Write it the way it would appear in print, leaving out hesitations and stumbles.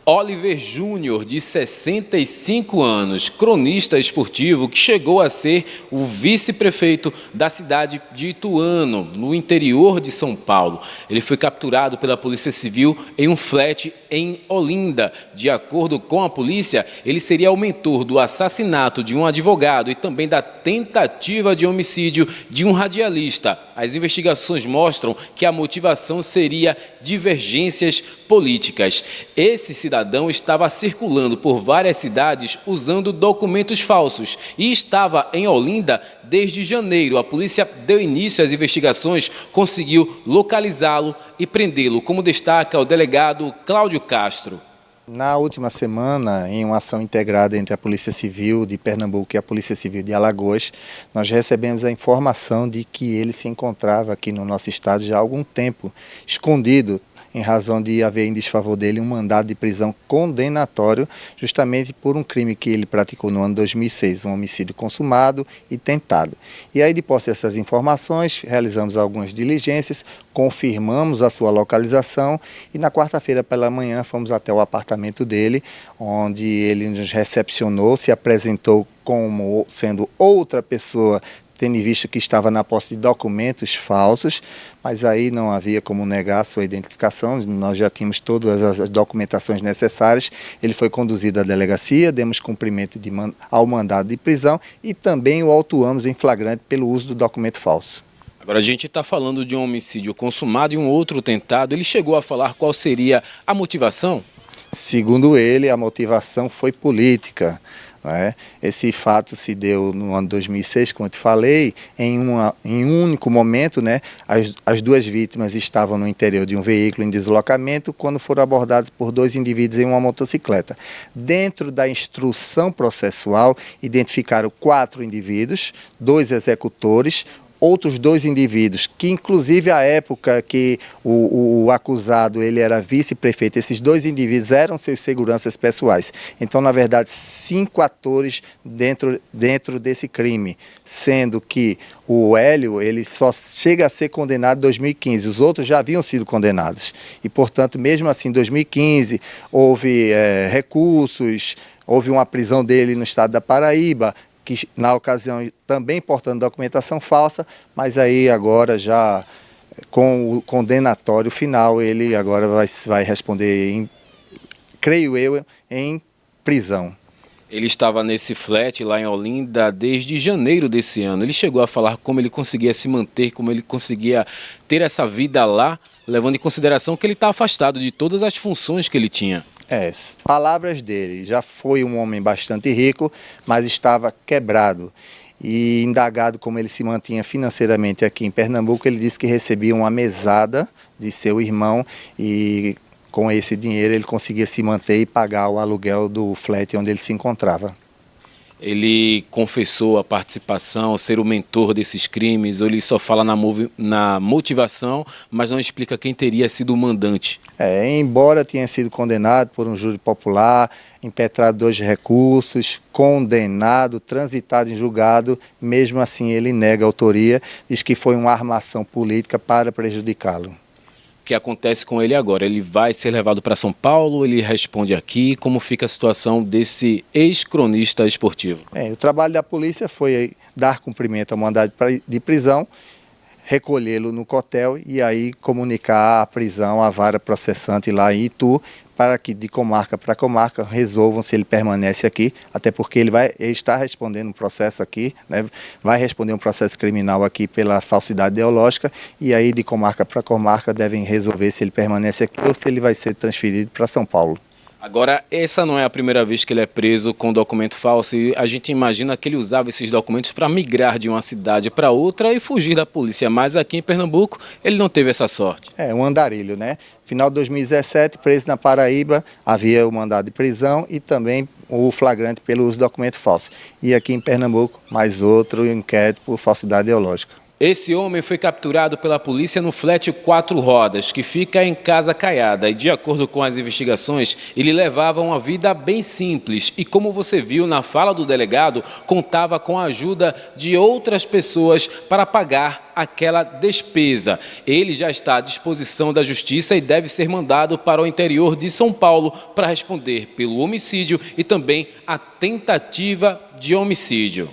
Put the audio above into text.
Oliver Júnior, de 65 anos, cronista esportivo que chegou a ser o vice-prefeito da cidade de Ituano, no interior de São Paulo. Ele foi capturado pela Polícia Civil em um flat em Olinda. De acordo com a polícia, ele seria o mentor do assassinato de um advogado e também da tentativa de homicídio de um radialista. As investigações mostram que a motivação seria divergências políticas. Esse cidadão estava circulando por várias cidades usando documentos falsos e estava em Olinda desde janeiro. A polícia deu início às investigações, conseguiu localizá-lo e prendê-lo, como destaca o delegado Cláudio Castro. Na última semana, em uma ação integrada entre a Polícia Civil de Pernambuco e a Polícia Civil de Alagoas, nós recebemos a informação de que ele se encontrava aqui no nosso estado já há algum tempo, escondido, em razão de haver em desfavor dele um mandado de prisão condenatório, justamente por um crime que ele praticou no ano 2006, um homicídio consumado e tentado. E aí, depois dessas informações, realizamos algumas diligências, confirmamos a sua localização e na quarta-feira pela manhã fomos até o apartamento dele, onde ele nos recepcionou, se apresentou como sendo outra pessoa, tendo em vista que estava na posse de documentos falsos, mas aí não havia como negar a sua identificação, nós já tínhamos todas as documentações necessárias. Ele foi conduzido à delegacia, demos cumprimento ao mandado de prisão e também o autuamos em flagrante pelo uso do documento falso. Agora a gente está falando de um homicídio consumado e um outro tentado. Ele chegou a falar qual seria a motivação? Segundo ele, a motivação foi política. Esse fato se deu no ano 2006, como eu te falei, em um único momento, as duas vítimas estavam no interior de um veículo em deslocamento quando foram abordados por dois indivíduos em uma motocicleta. Dentro da instrução processual, identificaram 4 indivíduos, 2 executores, outros 2 indivíduos, que inclusive à época que o acusado ele era vice-prefeito, esses 2 indivíduos eram seus seguranças pessoais. Então, na verdade, 5 atores dentro desse crime, sendo que o Hélio ele só chega a ser condenado em 2015, os outros já haviam sido condenados. E, portanto, mesmo assim, em 2015, houve recursos, houve uma prisão dele no estado da Paraíba, que na ocasião também portando documentação falsa, mas aí agora já com o condenatório final, ele agora vai responder, creio eu, em prisão. Ele estava nesse flat lá em Olinda desde janeiro desse ano. Ele chegou a falar como ele conseguia se manter, como ele conseguia ter essa vida lá, levando em consideração que ele está afastado de todas as funções que ele tinha. Palavras dele, já foi um homem bastante rico, mas estava quebrado. E indagado como ele se mantinha financeiramente aqui em Pernambuco, ele disse que recebia uma mesada de seu irmão e com esse dinheiro ele conseguia se manter e pagar o aluguel do flat onde ele se encontrava. Ele confessou a participação, ser o mentor desses crimes, ou ele só fala na motivação, mas não explica quem teria sido o mandante? Embora tenha sido condenado por um júri popular, impetrado 2 recursos, condenado, transitado em julgado, mesmo assim ele nega a autoria, diz que foi uma armação política para prejudicá-lo. O que acontece com ele agora? Ele vai ser levado para São Paulo, ele responde aqui, como fica a situação desse ex-cronista esportivo? O trabalho da polícia foi dar cumprimento ao mandado de prisão, recolhê-lo no cotel e aí comunicar a prisão à vara processante lá em Itu, para que de comarca para comarca resolvam se ele permanece aqui, até porque ele está respondendo um processo aqui, vai responder um processo criminal aqui pela falsidade ideológica, e aí de comarca para comarca devem resolver se ele permanece aqui ou se ele vai ser transferido para São Paulo. Agora, essa não é a primeira vez que ele é preso com documento falso e a gente imagina que ele usava esses documentos para migrar de uma cidade para outra e fugir da polícia, mas aqui em Pernambuco ele não teve essa sorte. Um andarilho, Final de 2017, preso na Paraíba, havia o mandado de prisão e também o flagrante pelo uso de documento falso. E aqui em Pernambuco, mais outro inquérito por falsidade ideológica. Esse homem foi capturado pela polícia no flat 4 rodas, que fica em Casa Caiada. E de acordo com as investigações, ele levava uma vida bem simples. E como você viu na fala do delegado, contava com a ajuda de outras pessoas para pagar aquela despesa. Ele já está à disposição da justiça e deve ser mandado para o interior de São Paulo para responder pelo homicídio e também a tentativa de homicídio.